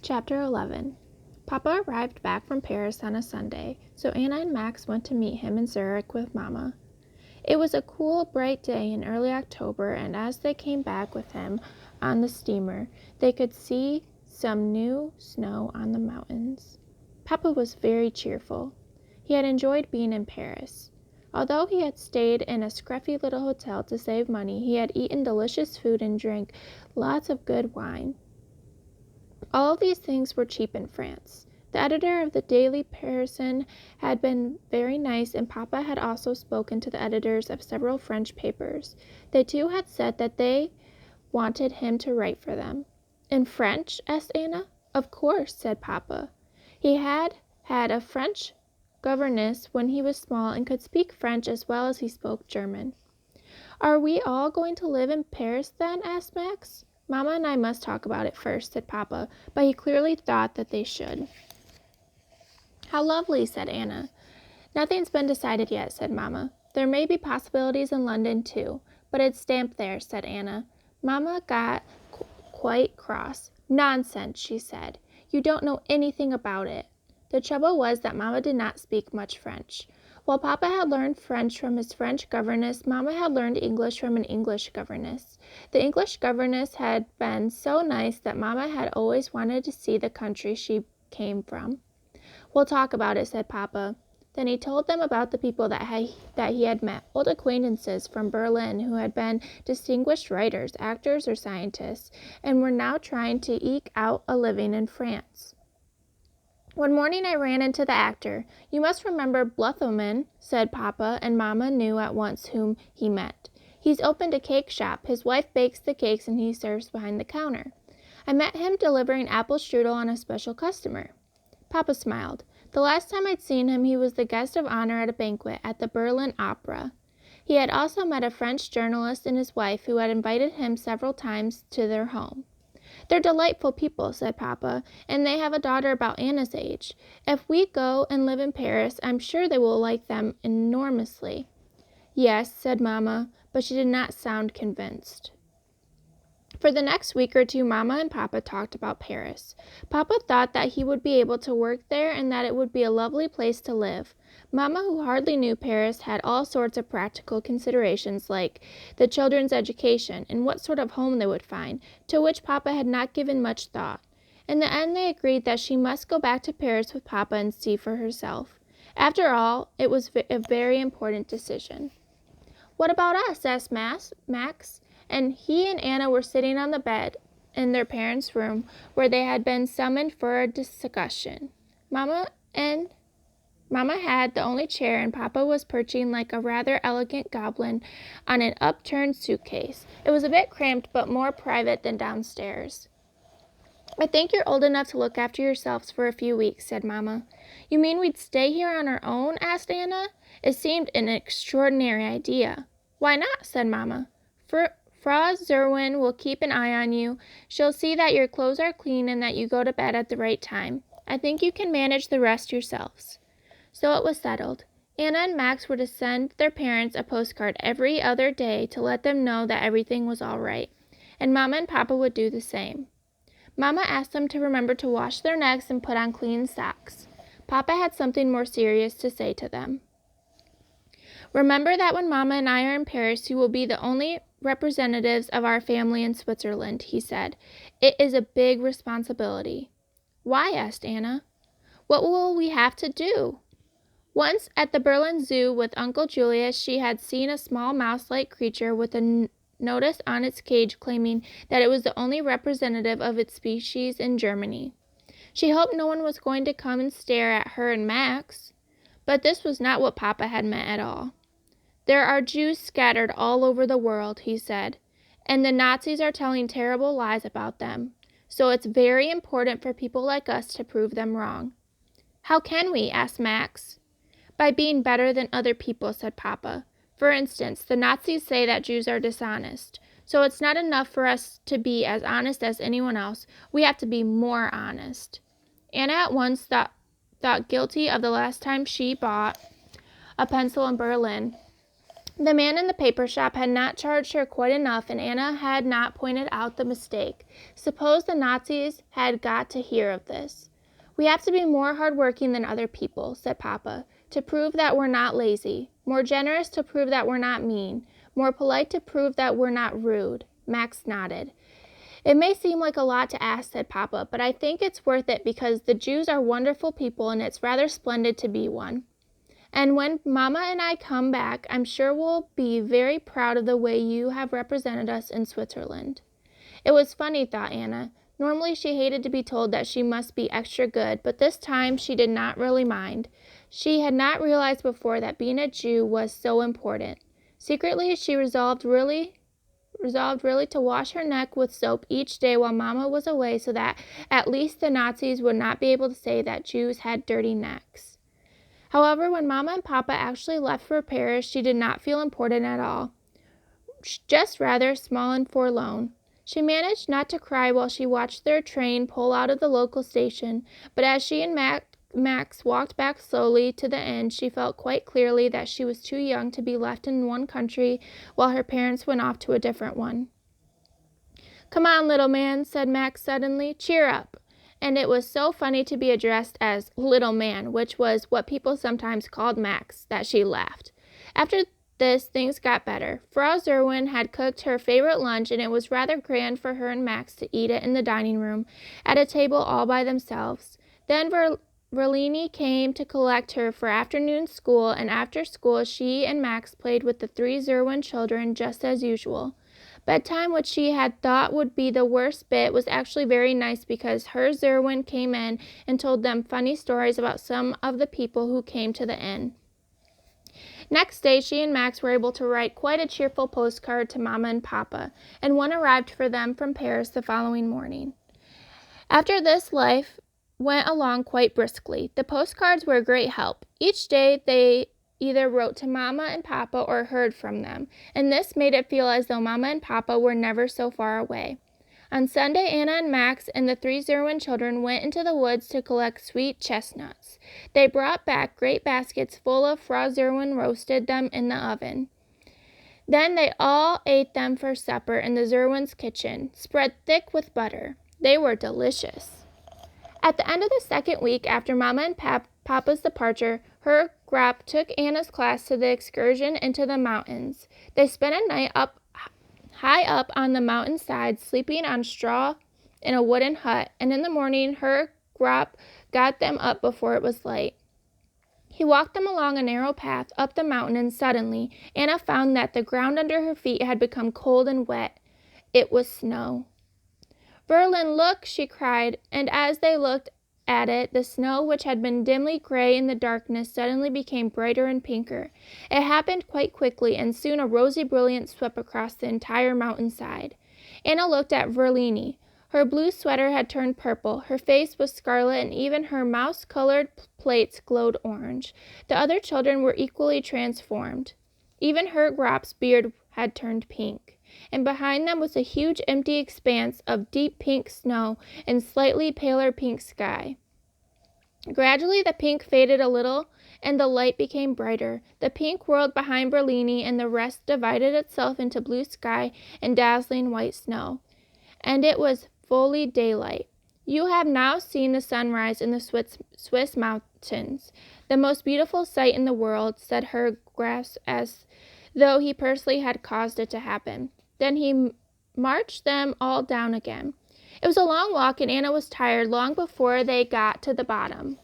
Chapter 11. Papa arrived back from Paris on a Sunday, so Anna and Max went to meet him in Zurich with Mama. It was a cool, bright day in early October, and as they came back with him on the steamer, they could see some new snow on the mountains. Papa was very cheerful. He had enjoyed being in Paris. Although he had stayed in a scruffy little hotel to save money, he had eaten delicious food and drank lots of good wine. All of these things were cheap in France. The editor of the Daily Parisien had been very nice, and Papa had also spoken to the editors of several French papers. They too had said that they wanted him to write for them. In French? Asked Anna. Of course, said Papa. He had had a French governess when he was small and could speak French as well as he spoke German. Are we all going to live in Paris then? Asked Max. Mama and I must talk about it first, said Papa, but he clearly thought that they should. How lovely, said Anna. Nothing's been decided yet, said Mama. There may be possibilities in London, too, but it's stamped there, said Anna. Mama got quite cross. Nonsense, she said. You don't know anything about it. The trouble was that Mama did not speak much French. While Papa had learned French from his French governess, Mama had learned English from an English governess. The English governess had been so nice that Mama had always wanted to see the country she came from. We'll talk about it, said Papa. Then he told them about the people that he had met, old acquaintances from Berlin who had been distinguished writers, actors, or scientists, and were now trying to eke out a living in France. One morning I ran into the actor. You must remember Bluthman, said Papa, and Mama knew at once whom he meant. He's opened a cake shop. His wife bakes the cakes and he serves behind the counter. I met him delivering apple strudel on a special customer. Papa smiled. The last time I'd seen him, he was the guest of honor at a banquet at the Berlin Opera. He had also met a French journalist and his wife who had invited him several times to their home. They're delightful people, said Papa, and they have a daughter about Anna's age. If we go and live in Paris, I'm sure they will like them enormously. Yes, said Mama, but she did not sound convinced. For the next week or two, Mama and Papa talked about Paris. Papa thought that he would be able to work there and that it would be a lovely place to live. Mama, who hardly knew Paris, had all sorts of practical considerations like the children's education and what sort of home they would find, to which Papa had not given much thought. In the end, they agreed that she must go back to Paris with Papa and see for herself. After all, it was a very important decision. What about us? Asked Max. And he and Anna were sitting on the bed in their parents' room where they had been summoned for a discussion. Mama had the only chair, and Papa was perching like a rather elegant goblin on an upturned suitcase. It was a bit cramped, but more private than downstairs. I think you're old enough to look after yourselves for a few weeks, said Mama. You mean we'd stay here on our own? Asked Anna. It seemed an extraordinary idea. Why not? Said Mama. Frau Zerwin will keep an eye on you. She'll see that your clothes are clean and that you go to bed at the right time. I think you can manage the rest yourselves. So it was settled. Anna and Max were to send their parents a postcard every other day to let them know that everything was all right, and Mama and Papa would do the same. Mama asked them to remember to wash their necks and put on clean socks. Papa had something more serious to say to them. Remember that when Mama and I are in Paris, you will be the only representatives of our family in Switzerland, he said. It is a big responsibility. Why? Asked Anna. What will we have to do? Once at the Berlin Zoo with Uncle Julius, she had seen a small mouse-like creature with a notice on its cage claiming that it was the only representative of its species in Germany. She hoped no one was going to come and stare at her and Max. But this was not what Papa had meant at all. There are Jews scattered all over the world, he said, and the Nazis are telling terrible lies about them. So it's very important for people like us to prove them wrong. How can we? Asked Max. By being better than other people, said Papa. For instance, the Nazis say that Jews are dishonest. So it's not enough for us to be as honest as anyone else. We have to be more honest. Anna at once thought guilty of the last time she bought a pencil in Berlin. The man in the paper shop had not charged her quite enough, and Anna had not pointed out the mistake. Suppose the Nazis had got to hear of this. "We have to be more hard-working than other people," said Papa, "to prove that we're not lazy. More generous to prove that we're not mean. More polite to prove that we're not rude." Max nodded. "It may seem like a lot to ask," said Papa, "but I think it's worth it because the Jews are wonderful people and it's rather splendid to be one. And when Mama and I come back, I'm sure we'll be very proud of the way you have represented us in Switzerland." It was funny, thought Anna. Normally she hated to be told that she must be extra good, but this time she did not really mind. She had not realized before that being a Jew was so important. Secretly, she resolved really to wash her neck with soap each day while Mama was away so that at least the Nazis would not be able to say that Jews had dirty necks. However, when Mama and Papa actually left for Paris, she did not feel important at all, just rather small and forlorn. She managed not to cry while she watched their train pull out of the local station, but as she and Max walked back slowly to the end, she felt quite clearly that she was too young to be left in one country while her parents went off to a different one. "Come on, little man," said Max suddenly. "Cheer up." And it was so funny to be addressed as little man, which was what people sometimes called Max, that she laughed. After this, things got better. Frau Zerwin had cooked her favorite lunch, and it was rather grand for her and Max to eat it in the dining room, at a table all by themselves. Then Verlini came to collect her for afternoon school, and after school she and Max played with the 3 Zerwin children just as usual. Bedtime, which she had thought would be the worst bit, was actually very nice because Herr Zerwin came in and told them funny stories about some of the people who came to the inn. Next day, she and Max were able to write quite a cheerful postcard to Mama and Papa, and one arrived for them from Paris the following morning. After this, life went along quite briskly. The postcards were a great help. Each day, they either wrote to Mama and Papa or heard from them, and this made it feel as though Mama and Papa were never so far away. On Sunday, Anna and Max and the 3 Zerwin children went into the woods to collect sweet chestnuts. They brought back great baskets full of Frau Zerwin roasted them in the oven. Then they all ate them for supper in the Zerwins' kitchen, spread thick with butter. They were delicious. At the end of the second week after Mama and Papa's departure, Herr Grapp took Anna's class to the excursion into the mountains. They spent a night high up on the mountainside, sleeping on straw in a wooden hut, and in the morning Herr Grapp got them up before it was light. He walked them along a narrow path up the mountain, and suddenly Anna found that the ground under her feet had become cold and wet. It was snow. "Verlin, look!" she cried, and as they looked at it, the snow, which had been dimly gray in the darkness, suddenly became brighter and pinker. It happened quite quickly, and soon a rosy brilliance swept across the entire mountainside. Anna looked at Verlini. Her blue sweater had turned purple, her face was scarlet, and even her mouse-colored plaits glowed orange. The other children were equally transformed. Even Herr Grapp's beard had turned pink, and behind them was a huge empty expanse of deep pink snow and slightly paler pink sky. Gradually the pink faded a little, and the light became brighter. The pink world behind Verlini and the rest divided itself into blue sky and dazzling white snow, and it was fully daylight. "You have now seen the sunrise in the Swiss mountains, the most beautiful sight in the world," said Herr Grapp, as though he personally had caused it to happen. Then he marched them all down again. It was a long walk, and Anna was tired long before they got to the bottom.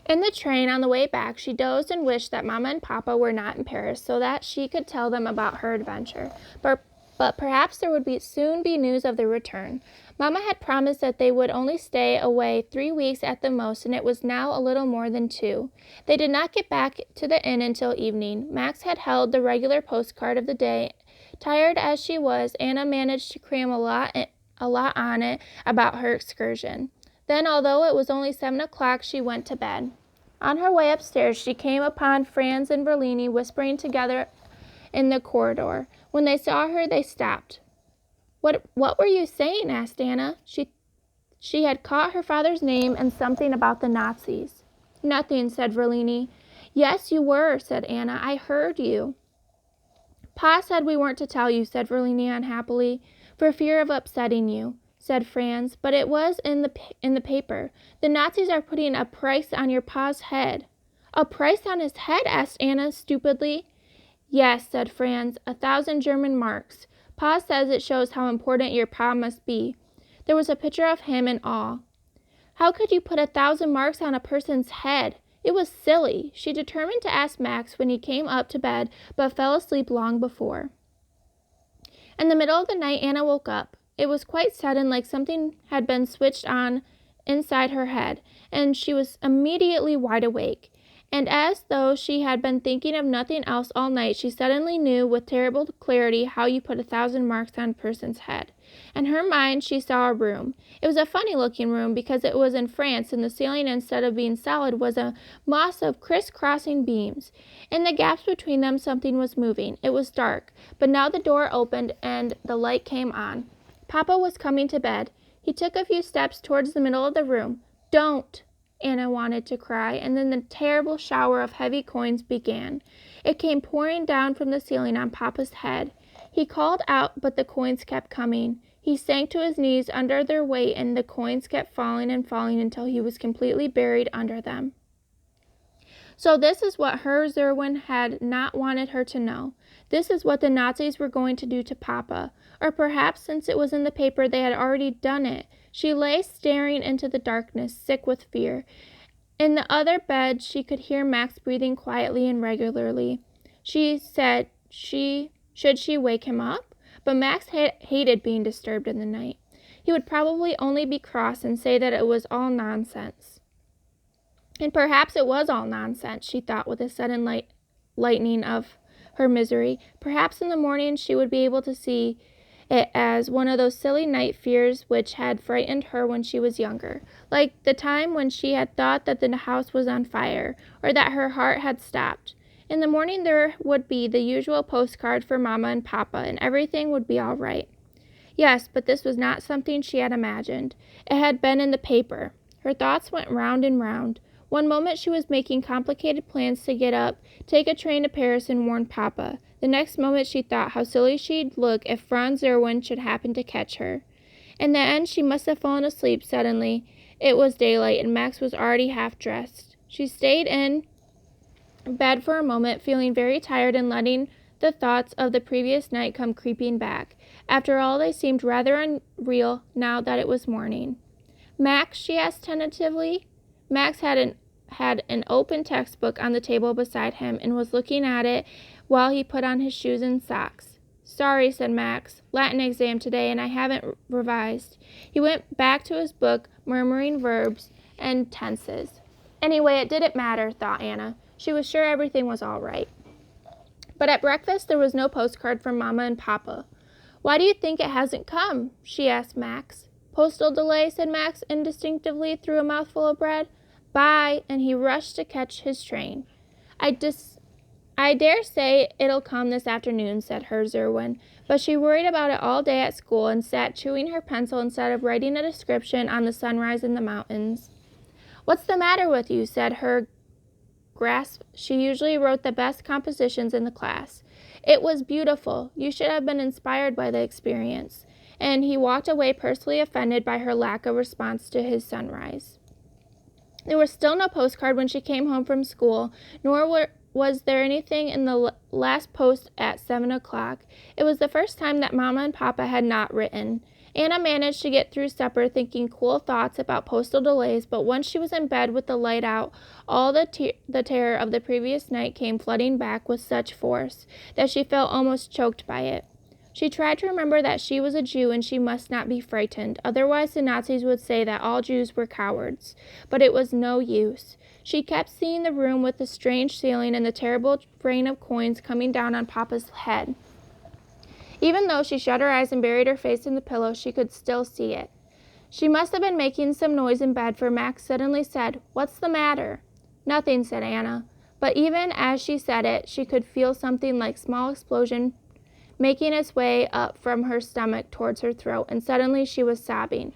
In the train on the way back, she dozed and wished that Mama and Papa were not in Paris so that she could tell them about her adventure. But perhaps there would soon be news of their return. Mama had promised that they would only stay away 3 weeks at the most, and it was now a little more than 2. They did not get back to the inn until evening. Max had held the regular postcard of the day. Tired as she was, Anna managed to cram a lot on it about her excursion. Then, although it was only 7 o'clock, she went to bed. On her way upstairs, she came upon Franz and Verlini whispering together in the corridor. When they saw her, they stopped. What were you saying?" asked Anna. She had caught her father's name and something about the Nazis. "Nothing," said Verlini. Yes, you were, said Anna. I heard you. Pa said we weren't to tell you, said Verlina unhappily, for fear of upsetting you, said Franz, but it was in the paper. The Nazis are putting a price on your pa's head. A price on his head? Asked Anna stupidly. Yes, said Franz, 1,000 German marks. Pa says it shows how important your pa must be. There was a picture of him and all. How could you put 1,000 marks on a person's head? It was silly. She determined to ask Max when he came up to bed, but fell asleep long before. In the middle of the night, Anna woke up. It was quite sudden, like something had been switched on inside her head, and she was immediately wide awake. And as though she had been thinking of nothing else all night, she suddenly knew with terrible clarity how you put 1,000 marks on a person's head. In her mind, she saw a room. It was a funny-looking room because it was in France, and the ceiling, instead of being solid, was a mass of criss-crossing beams. In the gaps between them, something was moving. It was dark, but now the door opened and the light came on. Papa was coming to bed. He took a few steps towards the middle of the room. Don't! Anna wanted to cry, and then the terrible shower of heavy coins began. It came pouring down from the ceiling on Papa's head. He called out, but the coins kept coming. He sank to his knees under their weight, and the coins kept falling and falling until he was completely buried under them. So this is what Herr Zerwin had not wanted her to know. This is what the Nazis were going to do to Papa. Or perhaps, since it was in the paper, they had already done it. She lay staring into the darkness, sick with fear. In the other bed, she could hear Max breathing quietly and regularly. She said, should she wake him up? But Max hated being disturbed in the night. He would probably only be cross and say that it was all nonsense. And perhaps it was all nonsense, she thought with a sudden lightening of her misery. Perhaps in the morning she would be able to see it as one of those silly night fears which had frightened her when she was younger, like the time when she had thought that the house was on fire, or that her heart had stopped. In the morning there would be the usual postcard for Mama and Papa, and everything would be all right. Yes, but this was not something she had imagined. It had been in the paper. Her thoughts went round and round. One moment she was making complicated plans to get up, take a train to Paris, and warn Papa. The next moment she thought how silly she'd look if Franz Zerwin should happen to catch her. In the end, she must have fallen asleep suddenly. It was daylight, and Max was already half dressed. She stayed in bed for a moment, feeling very tired and letting the thoughts of the previous night come creeping back. After all, they seemed rather unreal now that it was morning. Max, she asked tentatively. Max had an open textbook on the table beside him and was looking at it while he put on his shoes and socks. Sorry, said Max. Latin exam today, and I haven't revised. He went back to his book, murmuring verbs and tenses. Anyway, it didn't matter, thought Anna. She was sure everything was all right. But at breakfast there was no postcard from Mama and Papa. Why do you think it hasn't come? She asked Max. Postal delay, said Max indistinctly through a mouthful of bread. Bye, and he rushed to catch his train. I dare say it'll come this afternoon, said Herr Zerwin, but she worried about it all day at school and sat chewing her pencil instead of writing a description on the sunrise in the mountains. What's the matter with you? Said Herr Grasp. She usually wrote the best compositions in the class. It was beautiful. You should have been inspired by the experience. And he walked away personally offended by her lack of response to his sunrise. There was still no postcard when she came home from school, nor was there anything in the last post at 7 o'clock. It was the first time that Mama and Papa had not written. Anna managed to get through supper thinking cool thoughts about postal delays, but once she was in bed with the light out, all the terror of the previous night came flooding back with such force that she felt almost choked by it. She tried to remember that she was a Jew and she must not be frightened, otherwise the Nazis would say that all Jews were cowards. But it was no use. She kept seeing the room with the strange ceiling and the terrible rain of coins coming down on Papa's head. Even though she shut her eyes and buried her face in the pillow, she could still see it. She must have been making some noise in bed, for Max suddenly said, "What's the matter?" "Nothing," said Anna. But even as she said it, she could feel something like a small explosion making its way up from her stomach towards her throat, and suddenly she was sobbing.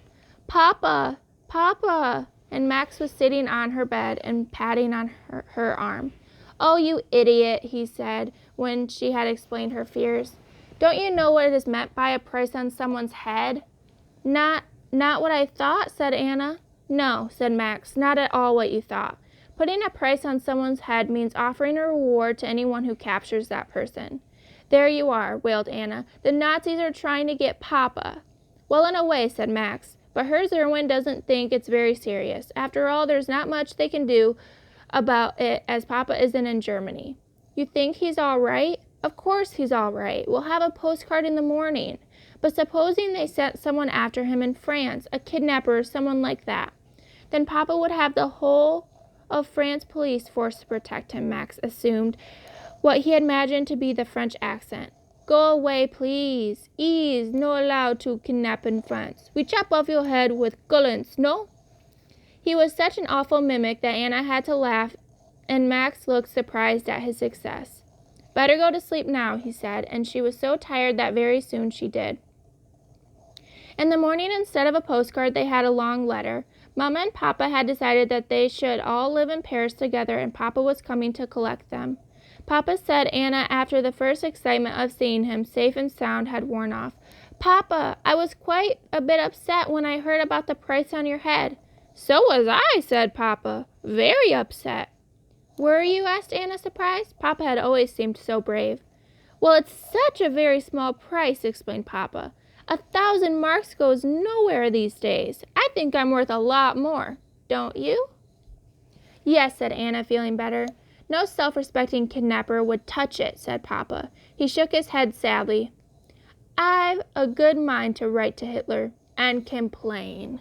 "Papa! Papa!" And Max was sitting on her bed and patting on her arm. "Oh, you idiot," he said, when she had explained her fears. "Don't you know what is meant by a price on someone's head?" Not what I thought," said Anna. "No," said Max, "not at all what you thought. Putting a price on someone's head means offering a reward to anyone who captures that person." "There you are," wailed Anna. "The Nazis are trying to get Papa." "Well, in a way," said Max, "but Herr Irwin doesn't think it's very serious. After all, there's not much they can do about it, as Papa isn't in Germany." "You think he's all right?" "Of course he's all right. We'll have a postcard in the morning. But supposing they sent someone after him in France, a kidnapper or someone like that. Then Papa would have the whole of France police force to protect him," Max assumed what he had imagined to be the French accent. "Go away, please. Ease, no allowed to kidnap in France. We chop off your head with gullets, no?" He was such an awful mimic that Anna had to laugh, and Max looked surprised at his success. "Better go to sleep now," he said, and she was so tired that very soon she did. In the morning, instead of a postcard, they had a long letter. Mama and Papa had decided that they should all live in Paris together, and Papa was coming to collect them. Papa said Anna, after the first excitement of seeing him safe and sound had worn off, "Papa, I was quite a bit upset when I heard about the price on your head." "So was I," said Papa. "Very upset." "Were you?" asked Anna, surprised. Papa had always seemed so brave. "Well, it's such a very small price," explained Papa. 1,000 marks goes nowhere these days. I think I'm worth a lot more. Don't you?" "Yes," said Anna, feeling better. "No self-respecting kidnapper would touch it," said Papa. He shook his head sadly. "I've a good mind to write to Hitler and complain."